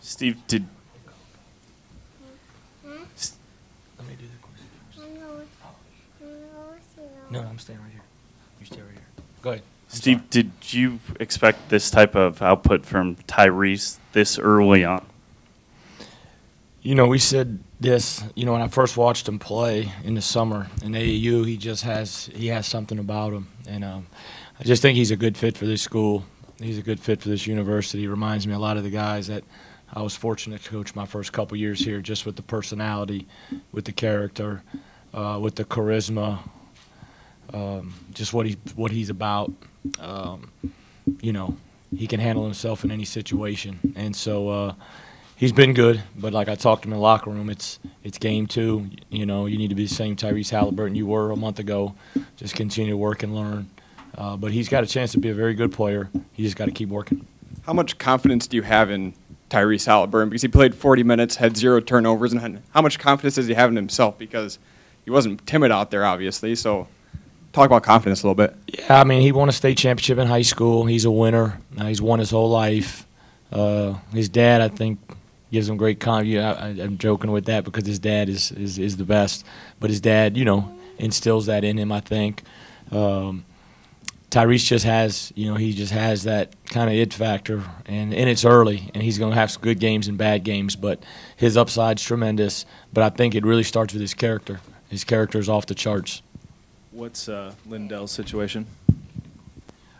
Steve, did Let me do the question first. No, I'm staying right here. You stay right here. Go ahead. Steve, did you expect this type of output from Tyrese this early on? You know, we said this, you know, when I first watched him play in the summer in AAU, he has something about him. And I just think he's a good fit for this school. He's a good fit for this university. He reminds me a lot of the guys that I was fortunate to coach my first couple years here, just with the personality, with the character, with the charisma, just what he's about. You know, he can handle himself in any situation. And so he's been good, but like I talked to him in the locker room, it's game two. You know, you need to be the same Tyrese Halliburton you were a month ago. Just continue to work and learn. But he's got a chance to be a very good player. He just got to keep working. How much confidence do you have in Tyrese Halliburton? Because he played 40 minutes, had 0 turnovers, and how much confidence does he have in himself? Because he wasn't timid out there, obviously. So talk about confidence a little bit. Yeah, I mean, he won a state championship in high school. He's a winner. He's won his whole life. His dad, I think, gives him great confidence. I'm joking with that because his dad is the best. But his dad, you know, instills that in him, I think. Tyrese just has, you know, he just has that kind of it factor, and it's early, and he's going to have some good games and bad games, but his upside's tremendous. But I think it really starts with his character. His character is off the charts. What's Lindell's situation?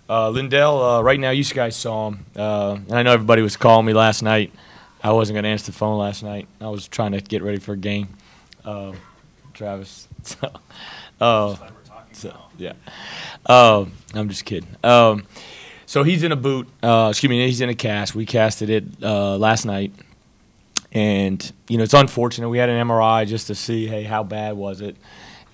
Lindell, right now, you guys saw him, and I know everybody was calling me last night. I wasn't going to answer the phone last night. I was trying to get ready for a game, Travis. Yeah. I'm just kidding. So he's in a boot. He's in a cast. We casted it last night. And, you know, it's unfortunate. We had an MRI just to see, hey, how bad was it?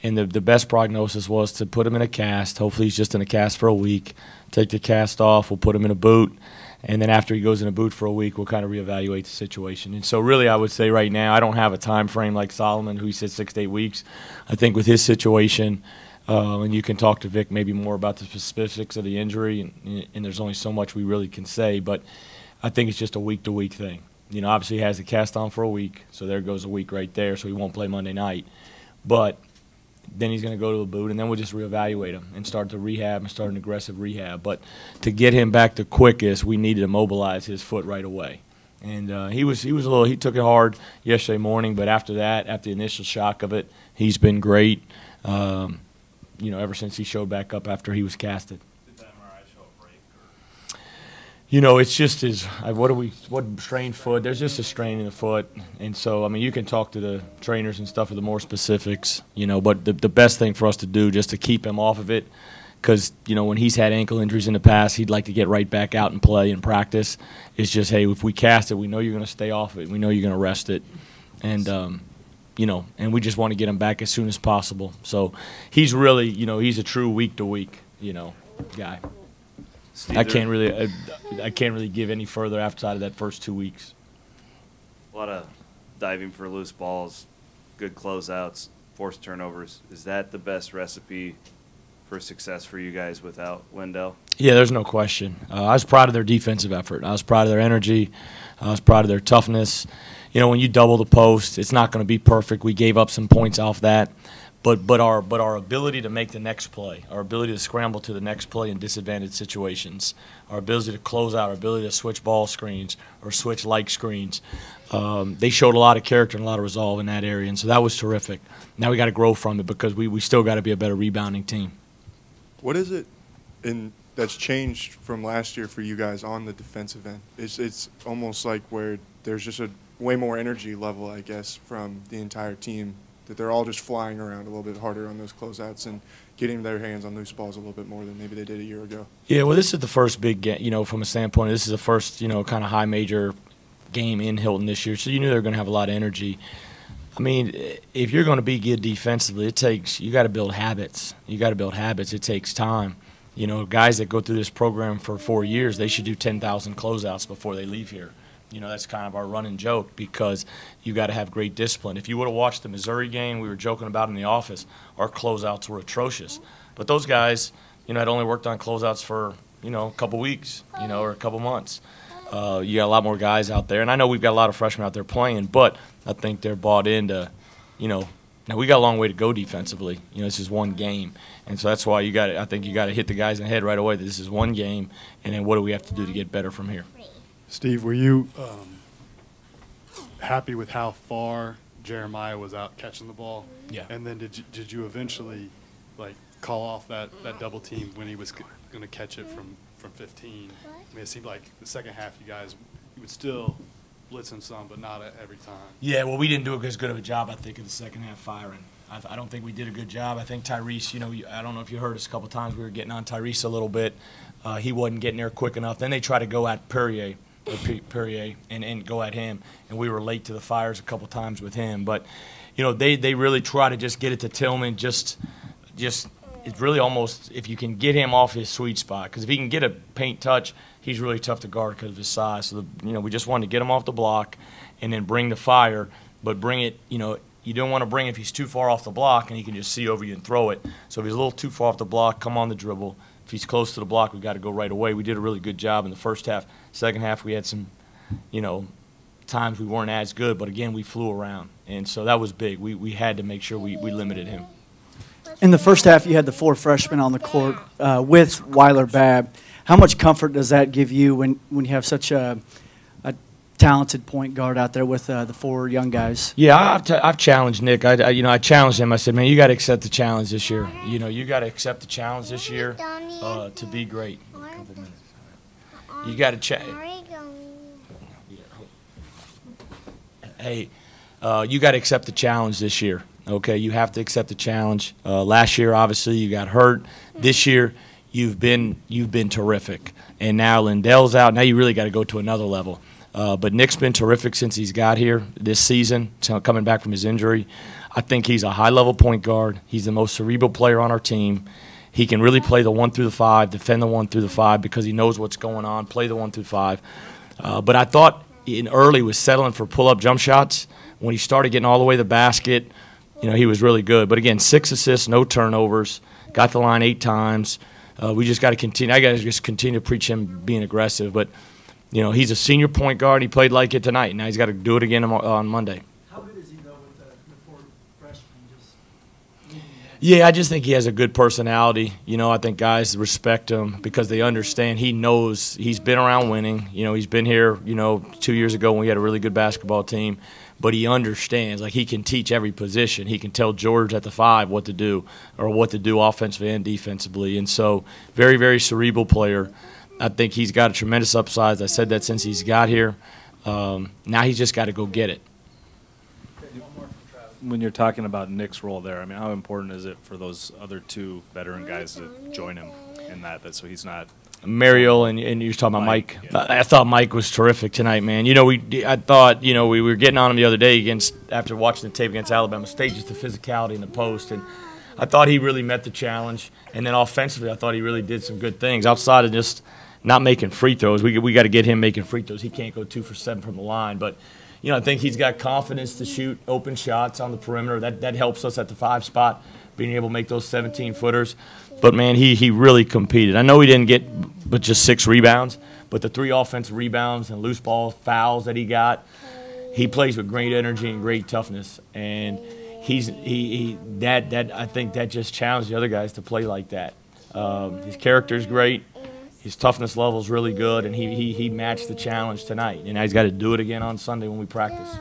And the best prognosis was to put him in a cast. Hopefully he's just in a cast for a week. Take the cast off. We'll put him in a boot. And then after he goes in a boot for a week, we'll kind of reevaluate the situation. And so really I would say right now I don't have a time frame like Solomon, who he said 6 to 8 weeks. I think with his situation, and you can talk to Vic maybe more about the specifics of the injury, and there's only so much we really can say, but I think it's just a week-to-week thing. You know, obviously he has the cast on for a week, so there goes a week right there, so he won't play Monday night. But then he's going to go to a boot, and then we'll just reevaluate him and start the rehab and start an aggressive rehab. But to get him back the quickest, we needed to mobilize his foot right away. And he took it hard yesterday morning, but after that, after the initial shock of it, he's been great. You know, ever since he showed back up after he was casted. Did the MRI show a break? Or? You know, it's just what strained foot. There's just a strain in the foot, and so I mean, you can talk to the trainers and stuff for the more specifics. You know, but the best thing for us to do just to keep him off of it, because you know when he's had ankle injuries in the past, he'd like to get right back out and play and practice. It's just, hey, if we cast it, we know you're going to stay off it. We know you're going to rest it, and you know, and we just want to get him back as soon as possible. So he's really, you know, he's a true week-to-week, you know, guy. Steve, I can't really give any further outside of that first 2 weeks. A lot of diving for loose balls, good closeouts, forced turnovers. Is that the best recipe for success for you guys without Lindell? Yeah, there's no question. I was proud of their defensive effort. I was proud of their energy. I was proud of their toughness. You know, when you double the post, it's not going to be perfect. We gave up some points off that. But our ability to make the next play, our ability to scramble to the next play in disadvantaged situations, our ability to close out, our ability to switch ball screens or switch like screens, they showed a lot of character and a lot of resolve in that area, and so that was terrific. Now we got to grow from it because we still got to be a better rebounding team. What is it that's changed from last year for you guys on the defensive end? It's almost like where there's just a way more energy level, I guess, from the entire team, that they're all just flying around a little bit harder on those closeouts and getting their hands on loose balls a little bit more than maybe they did a year ago. Yeah, well, this is the first big game, you know, from a standpoint, this is the first, you know, kind of high major game in Hilton this year, so you knew they were going to have a lot of energy. I mean, if you're going to be good defensively, you got to build habits. You got to build habits. It takes time. You know, guys that go through this program for 4 years, they should do 10,000 closeouts before they leave here. You know, that's kind of our running joke because you got to have great discipline. If you would have watched the Missouri game, we were joking about in the office, our closeouts were atrocious. But those guys, you know, had only worked on closeouts for, you know, a couple weeks, you know, or a couple months. You got a lot more guys out there, and I know we've got a lot of freshmen out there playing, but I think they're bought into, now we got a long way to go defensively. This is one game, and so that's why I think you got to hit the guys in the head right away that this is one game, and then what do we have to do to get better from here? Steve, were you happy with how far Jeremiah was out catching the ball? Yeah. And then did you eventually call off that double team when he was going to catch it from 15? I mean, it seemed like the second half you would still blitz him some, but not every time. Yeah, well, we didn't do as good of a job, I think, in the second half firing. I don't think we did a good job. I think Tyrese, I don't know if you heard us a couple of times. We were getting on Tyrese a little bit. He wasn't getting there quick enough. Then they tried to go at Perrier and go at him, and we were late to the fires a couple of times with him. But, they really try to just get it to Tillman, just it's really almost if you can get him off his sweet spot, because if he can get a paint touch, he's really tough to guard because of his size. So, we just wanted to get him off the block and then bring the fire, but bring it, you don't want to bring it if he's too far off the block and he can just see over you and throw it. So if he's a little too far off the block, come on the dribble. If he's close to the block, we've got to go right away. We did a really good job in the first half. Second half, we had some, times we weren't as good, but again, we flew around. And so that was big. We had to make sure we limited him. In the first half, you had the 4 freshmen on the court with Weiler Babb. How much comfort does that give you when you have such a talented point guard out there with the 4 young guys? Yeah, I've challenged Nick. I challenged him. I said, man, you got to accept the challenge this year. You got to accept the challenge this year to be great. You got to you got to accept the challenge this year. Okay, you have to accept the challenge. Last year, obviously, you got hurt. This year, you've been terrific. And now Lindell's out. Now you really got to go to another level. But Nick's been terrific since he's got here this season, coming back from his injury. I think he's a high-level point guard. He's the most cerebral player on our team. He can really play the 1 through the 5, defend the 1 through the 5 because he knows what's going on, play the 1 through 5. But I thought in early was settling for pull-up jump shots. When he started getting all the way to the basket, he was really good. But, again, 6 assists, no turnovers, got the line 8 times. We just got to continue. I got to just continue to preach him being aggressive. But, he's a senior point guard. He played like it tonight. Now he's got to do it again on Monday. How good is he, though, with the 4 freshmen? Yeah, I just think he has a good personality. I think guys respect him because they understand. He knows he's been around winning. He's been here, 2 years ago when we had a really good basketball team. But he understands. Like, he can teach every position. He can tell George at the 5 what to do or what to do offensively and defensively. And so very, very cerebral player. I think he's got a tremendous upside. I said that since he's got here. Now he's just got to go get it. When you're talking about Nick's role there, I mean, how important is it for those other 2 veteran guys to join him in that so he's not – Mario and you're talking about Mike. Yeah. I thought Mike was terrific tonight, man. I thought we were getting on him the other day after watching the tape against Alabama State, just the physicality in the post, and I thought he really met the challenge. And then offensively, I thought he really did some good things outside of just not making free throws. We got to get him making free throws. He can't go 2 for 7 from the line, but I think he's got confidence to shoot open shots on the perimeter. That helps us at the 5 spot, being able to make those 17-footers. But, man, he really competed. I know he didn't get but just 6 rebounds, but the 3 offensive rebounds and loose ball fouls that he got, he plays with great energy and great toughness. And I think that just challenged the other guys to play like that. His character is great. His toughness level is really good, and he matched the challenge tonight. And now he's got to do it again on Sunday when we practice.